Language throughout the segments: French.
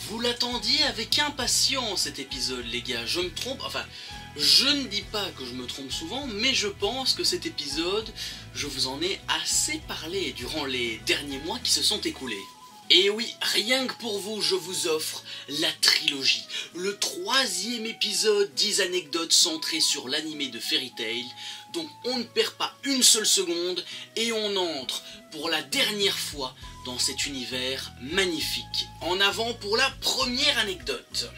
Vous l'attendiez avec impatience cet épisode les gars, je me trompe, enfin je ne dis pas que je me trompe souvent, mais je pense que cet épisode, je vous en ai assez parlé durant les derniers mois qui se sont écoulés. Et oui, rien que pour vous, je vous offre la trilogie, le 3e épisode, 10 anecdotes centrées sur l'animé de Fairy Tail. Donc on ne perd pas une seule seconde et on entre pour la dernière fois dans cet univers magnifique. En avant pour la première anecdote.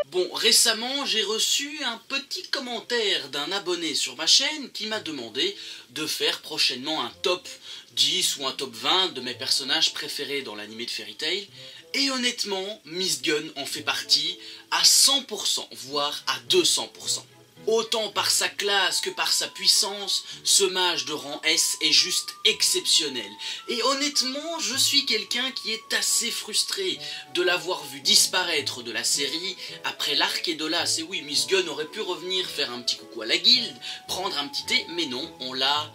Bon, récemment, j'ai reçu un petit commentaire d'un abonné sur ma chaîne qui m'a demandé de faire prochainement un top 10 ou un top 20 de mes personnages préférés dans l'animé de Fairy Tail. Et honnêtement, Miss Gun en fait partie à 100%, voire à 200%. Autant par sa classe que par sa puissance, ce mage de rang S est juste exceptionnel. Et honnêtement, je suis quelqu'un qui est assez frustré de l'avoir vu disparaître de la série après l'arc Edolas. Et oui, Miss Gun aurait pu revenir faire un petit coucou à la guilde, prendre un petit thé, mais non, on l'a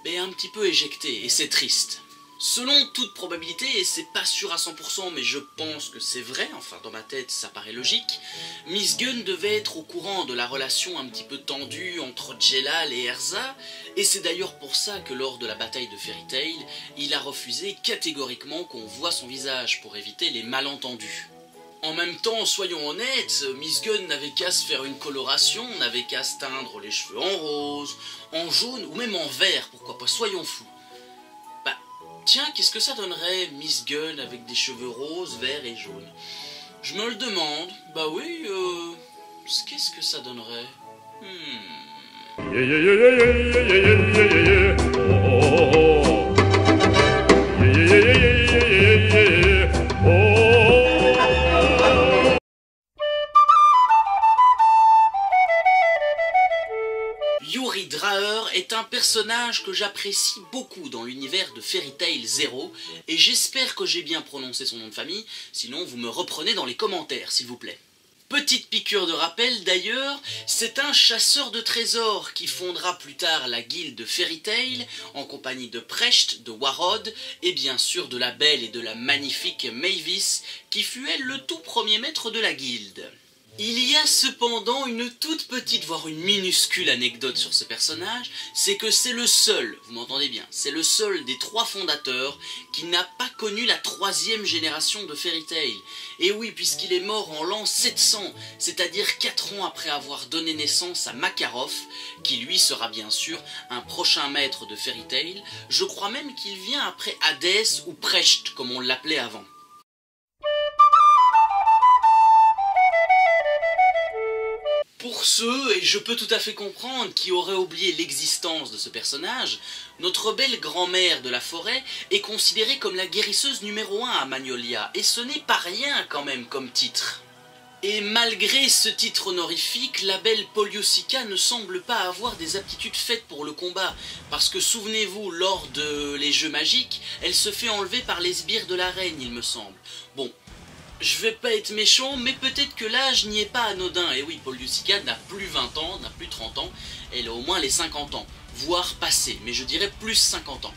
un petit peu éjecté, et c'est triste. Selon toute probabilité, et c'est pas sûr à 100%, mais je pense que c'est vrai, enfin dans ma tête ça paraît logique, Miss Gun devait être au courant de la relation un petit peu tendue entre Jelal et Erza, et c'est d'ailleurs pour ça que lors de la bataille de Fairy Tail, il a refusé catégoriquement qu'on voit son visage pour éviter les malentendus. En même temps, soyons honnêtes, Miss Gun n'avait qu'à se faire une coloration, n'avait qu'à se teindre les cheveux en rose, en jaune ou même en vert, pourquoi pas, soyons fous. Tiens, qu'est-ce que ça donnerait, Miss Gun, avec des cheveux roses, verts et jaunes? Je me le demande. Bah oui, qu'est-ce que ça donnerait? Yuri Draher est un personnage que j'apprécie beaucoup dans l'univers de Fairy Tail 0, et j'espère que j'ai bien prononcé son nom de famille, sinon vous me reprenez dans les commentaires s'il vous plaît. Petite piqûre de rappel d'ailleurs, c'est un chasseur de trésors qui fondera plus tard la guilde de Fairy Tail, en compagnie de Precht, de Warrod, et bien sûr de la belle et de la magnifique Mavis, qui fut elle le tout premier maître de la guilde. Il y a cependant une toute petite, voire une minuscule anecdote sur ce personnage, c'est que c'est le seul, vous m'entendez bien, c'est le seul des 3 fondateurs qui n'a pas connu la 3e génération de Fairy Tail. Et oui, puisqu'il est mort en l'an 700, c'est-à-dire 4 ans après avoir donné naissance à Makarov, qui lui sera bien sûr un prochain maître de Fairy Tail. Je crois même qu'il vient après Hadès ou Precht, comme on l'appelait avant. Pour ceux, et je peux tout à fait comprendre, qui auraient oublié l'existence de ce personnage, notre belle grand-mère de la forêt est considérée comme la guérisseuse numéro 1 à Magnolia, et ce n'est pas rien quand même comme titre. Et malgré ce titre honorifique, la belle Poliusica ne semble pas avoir des aptitudes faites pour le combat, parce que souvenez-vous, lors de les Jeux Magiques, elle se fait enlever par les sbires de la reine, il me semble. Bon. Je vais pas être méchant, mais peut-être que l'âge n'y est pas anodin. Et oui, Poliusica n'a plus 20 ans, n'a plus 30 ans, elle a au moins les 50 ans, voire passé, mais je dirais plus 50 ans.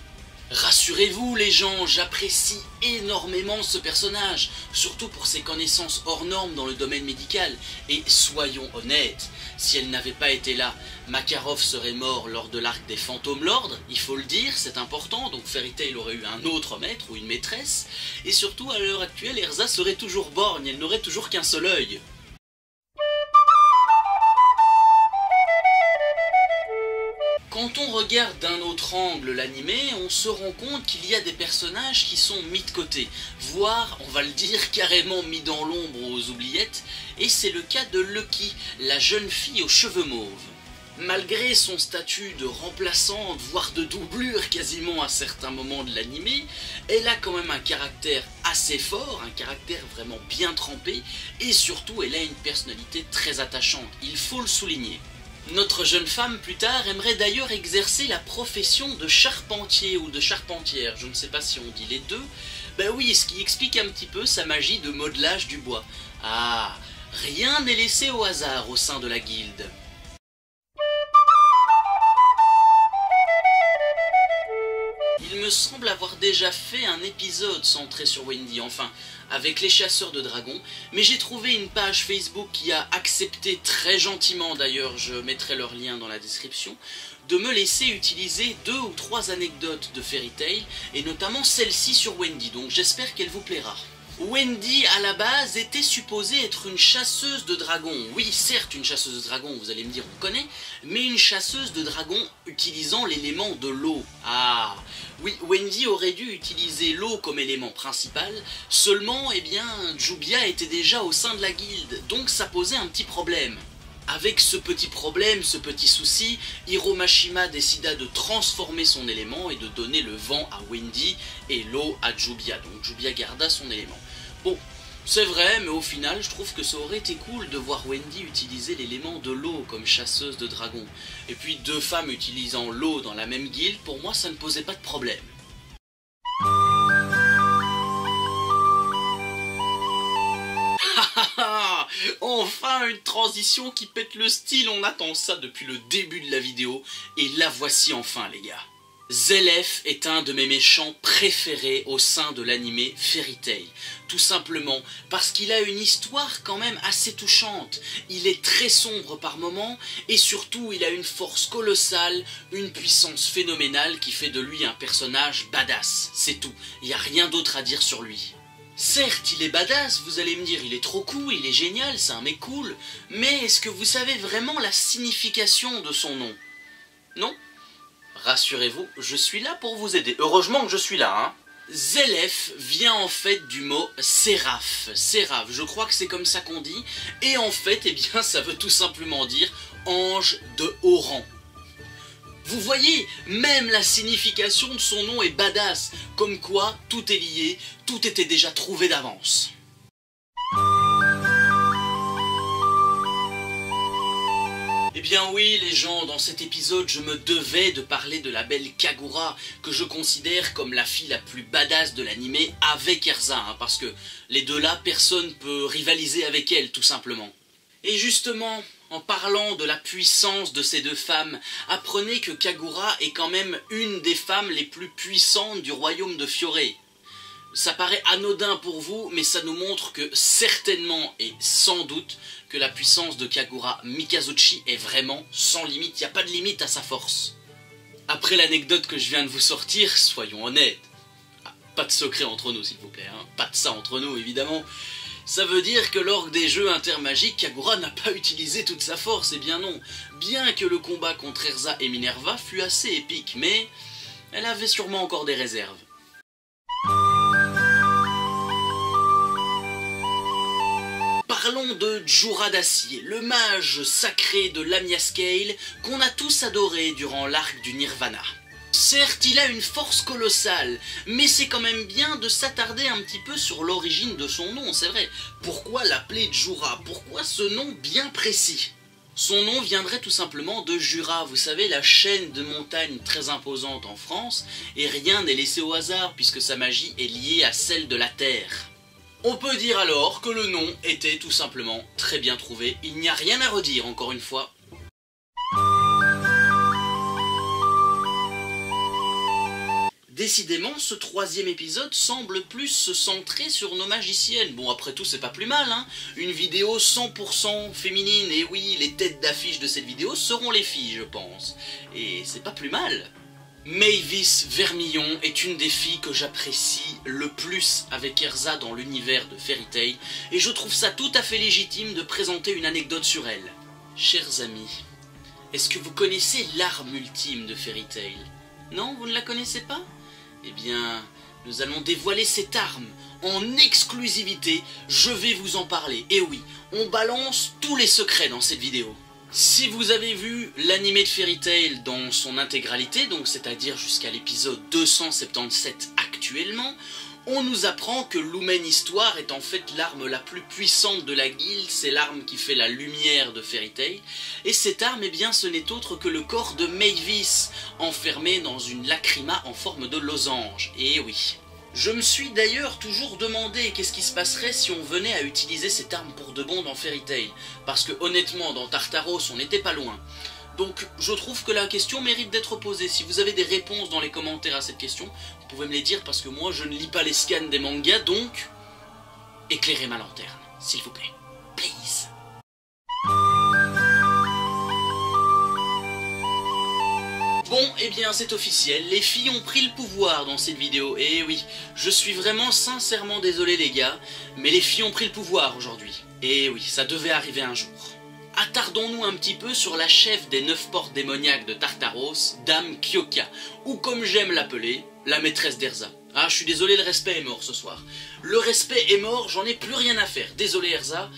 Rassurez-vous les gens, j'apprécie énormément ce personnage, surtout pour ses connaissances hors normes dans le domaine médical. Et soyons honnêtes, si elle n'avait pas été là, Makarov serait mort lors de l'arc des Fantômes Lords, il faut le dire, c'est important, donc Fairy Tail aurait eu un autre maître ou une maîtresse, et surtout à l'heure actuelle, Erza serait toujours borgne, elle n'aurait toujours qu'un seul œil. Quand on regarde d'un autre angle l'animé, on se rend compte qu'il y a des personnages qui sont mis de côté, voire, on va le dire, carrément mis dans l'ombre aux oubliettes, et c'est le cas de Lucky, la jeune fille aux cheveux mauves. Malgré son statut de remplaçante, voire de doublure quasiment à certains moments de l'animé, elle a quand même un caractère assez fort, un caractère vraiment bien trempé, et surtout elle a une personnalité très attachante, il faut le souligner. Notre jeune femme, plus tard, aimerait d'ailleurs exercer la profession de charpentier ou de charpentière, je ne sais pas si on dit les deux. Ben oui, ce qui explique un petit peu sa magie de modelage du bois. Ah, rien n'est laissé au hasard au sein de la guilde. Il me me semble avoir déjà fait un épisode centré sur Wendy, enfin, avec les chasseurs de dragons, mais j'ai trouvé une page Facebook qui a accepté très gentiment, d'ailleurs je mettrai leur lien dans la description, de me laisser utiliser 2 ou 3 anecdotes de Fairy Tail, et notamment celle-ci sur Wendy, donc j'espère qu'elle vous plaira. Wendy, à la base, était supposée être une chasseuse de dragons. Oui, certes, une chasseuse de dragons, vous allez me dire, on connaît, mais une chasseuse de dragons utilisant l'élément de l'eau. Ah, oui, Wendy aurait dû utiliser l'eau comme élément principal, seulement, eh bien, Jubia était déjà au sein de la guilde, donc ça posait un petit problème. Avec ce petit problème, ce petit souci, Hiro Mashima décida de transformer son élément et de donner le vent à Wendy et l'eau à Jubia. Donc Jubia garda son élément. Bon, c'est vrai, mais au final, je trouve que ça aurait été cool de voir Wendy utiliser l'élément de l'eau comme chasseuse de dragons. Et puis 2 femmes utilisant l'eau dans la même guilde, pour moi ça ne posait pas de problème. Enfin une transition qui pète le style, on attend ça depuis le début de la vidéo, et la voici enfin les gars. Zelef est un de mes méchants préférés au sein de l'anime Fairy Tail, tout simplement parce qu'il a une histoire quand même assez touchante, il est très sombre par moments, et surtout il a une force colossale, une puissance phénoménale qui fait de lui un personnage badass, c'est tout, il n'y a rien d'autre à dire sur lui. Certes, il est badass, vous allez me dire, il est trop cool, il est génial, c'est un mec cool, mais est-ce que vous savez vraiment la signification de son nom? Non? Rassurez-vous, je suis là pour vous aider. Heureusement que je suis là, hein. Zelef vient en fait du mot séraph. Séraph, je crois que c'est comme ça qu'on dit, et en fait, eh bien, ça veut tout simplement dire ange de haut rang. Vous voyez, même la signification de son nom est badass, comme quoi tout est lié, tout était déjà trouvé d'avance. Eh bien oui les gens, dans cet épisode je me devais de parler de la belle Kagura, que je considère comme la fille la plus badass de l'anime avec Erza, hein, parce que les deux là, personne peut rivaliser avec elle tout simplement. Et justement, en parlant de la puissance de ces 2 femmes, apprenez que Kagura est quand même une des femmes les plus puissantes du royaume de Fioré. Ça paraît anodin pour vous, mais ça nous montre que certainement et sans doute que la puissance de Kagura Mikazuchi est vraiment sans limite, il n'y a pas de limite à sa force. Après l'anecdote que je viens de vous sortir, soyons honnêtes, pas de secret entre nous s'il vous plaît, hein, pas de ça entre nous évidemment. Ça veut dire que lors des jeux intermagiques, Kagura n'a pas utilisé toute sa force, eh bien non. Bien que le combat contre Erza et Minerva fût assez épique, mais elle avait sûrement encore des réserves. Parlons de Jura d'Acier, le mage sacré de Lamia Scale qu'on a tous adoré durant l'arc du Nirvana. Certes, il a une force colossale, mais c'est quand même bien de s'attarder un petit peu sur l'origine de son nom, c'est vrai. Pourquoi l'appeler Jura? Pourquoi ce nom bien précis? Son nom viendrait tout simplement de Jura, vous savez, la chaîne de montagnes très imposante en France, et rien n'est laissé au hasard puisque sa magie est liée à celle de la Terre. On peut dire alors que le nom était tout simplement très bien trouvé, il n'y a rien à redire encore une fois. Décidément, ce 3e épisode semble plus se centrer sur nos magiciennes. Bon, après tout, c'est pas plus mal, hein. Une vidéo 100% féminine, et oui, les têtes d'affiche de cette vidéo seront les filles, je pense. Et c'est pas plus mal. Mavis Vermillon est une des filles que j'apprécie le plus avec Erza dans l'univers de Fairy Tail, et je trouve ça tout à fait légitime de présenter une anecdote sur elle. Chers amis, est-ce que vous connaissez l'arme ultime de Fairy Tail? Non, vous ne la connaissez pas? Eh bien, nous allons dévoiler cette arme en exclusivité, je vais vous en parler. Et oui, on balance tous les secrets dans cette vidéo. Si vous avez vu l'anime de Fairy Tail dans son intégralité, donc c'est-à-dire jusqu'à l'épisode 277 actuellement, on nous apprend que Lumen Histoire est en fait l'arme la plus puissante de la guilde, c'est l'arme qui fait la lumière de Fairy Tail, et cette arme, eh bien, ce n'est autre que le corps de Mavis, enfermé dans une lacryma en forme de losange, et oui. Je me suis d'ailleurs toujours demandé qu'est-ce qui se passerait si on venait à utiliser cette arme pour de bon dans Fairy Tail, parce que honnêtement, dans Tartaros, on n'était pas loin. Donc je trouve que la question mérite d'être posée. Si vous avez des réponses dans les commentaires à cette question, vous pouvez me les dire parce que moi je ne lis pas les scans des mangas, donc éclairez ma lanterne, s'il vous plaît. Please. Bon, eh bien c'est officiel, les filles ont pris le pouvoir dans cette vidéo, et oui, je suis vraiment sincèrement désolé les gars, mais les filles ont pris le pouvoir aujourd'hui. Et oui, ça devait arriver un jour. Attardons-nous un petit peu sur la chef des 9 portes démoniaques de Tartaros, Dame Kyoka, ou comme j'aime l'appeler, la maîtresse d'Erza. Ah, je suis désolé, le respect est mort ce soir. Le respect est mort, j'en ai plus rien à faire. Désolé Erza,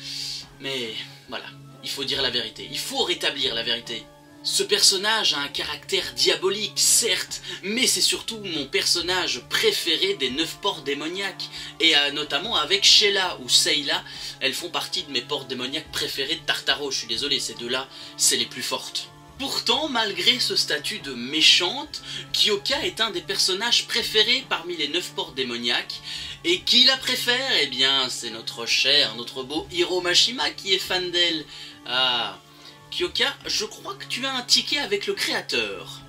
mais voilà, il faut dire la vérité, il faut rétablir la vérité. Ce personnage a un caractère diabolique, certes, mais c'est surtout mon personnage préféré des 9 portes démoniaques, et notamment avec Sheila ou Seyla, elles font partie de mes portes démoniaques préférées de Tartaros, je suis désolé, ces deux-là, c'est les plus fortes. Pourtant, malgré ce statut de méchante, Kyoka est un des personnages préférés parmi les 9 portes démoniaques, et qui la préfère? Eh bien, c'est notre cher, notre beau Hiro Mashima qui est fan d'elle. Ah... Kyoka, je crois que tu as un ticket avec le créateur.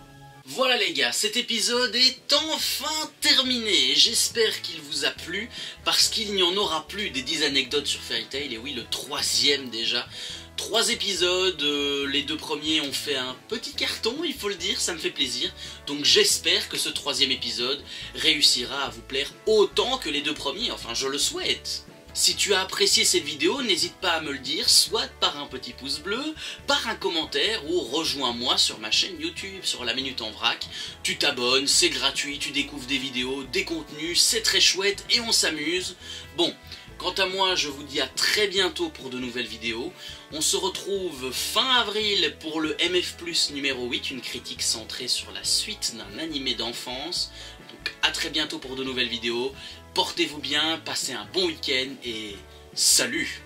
Voilà les gars, cet épisode est enfin terminé. J'espère qu'il vous a plu, parce qu'il n'y en aura plus des 10 anecdotes sur Fairy Tail, et oui, le 3e déjà. 3 épisodes, les 2 premiers ont fait un petit carton, il faut le dire, ça me fait plaisir. Donc j'espère que ce 3e épisode réussira à vous plaire autant que les 2 premiers, enfin je le souhaite. Si tu as apprécié cette vidéo, n'hésite pas à me le dire, soit par un petit pouce bleu, par un commentaire ou rejoins-moi sur ma chaîne YouTube, sur la Minute en Vrac. Tu t'abonnes, c'est gratuit, tu découvres des vidéos, des contenus, c'est très chouette et on s'amuse. Bon, quant à moi, je vous dis à très bientôt pour de nouvelles vidéos. On se retrouve fin avril pour le MF+ numéro 8, une critique centrée sur la suite d'un animé d'enfance. Donc à très bientôt pour de nouvelles vidéos. Portez-vous bien, passez un bon week-end et salut!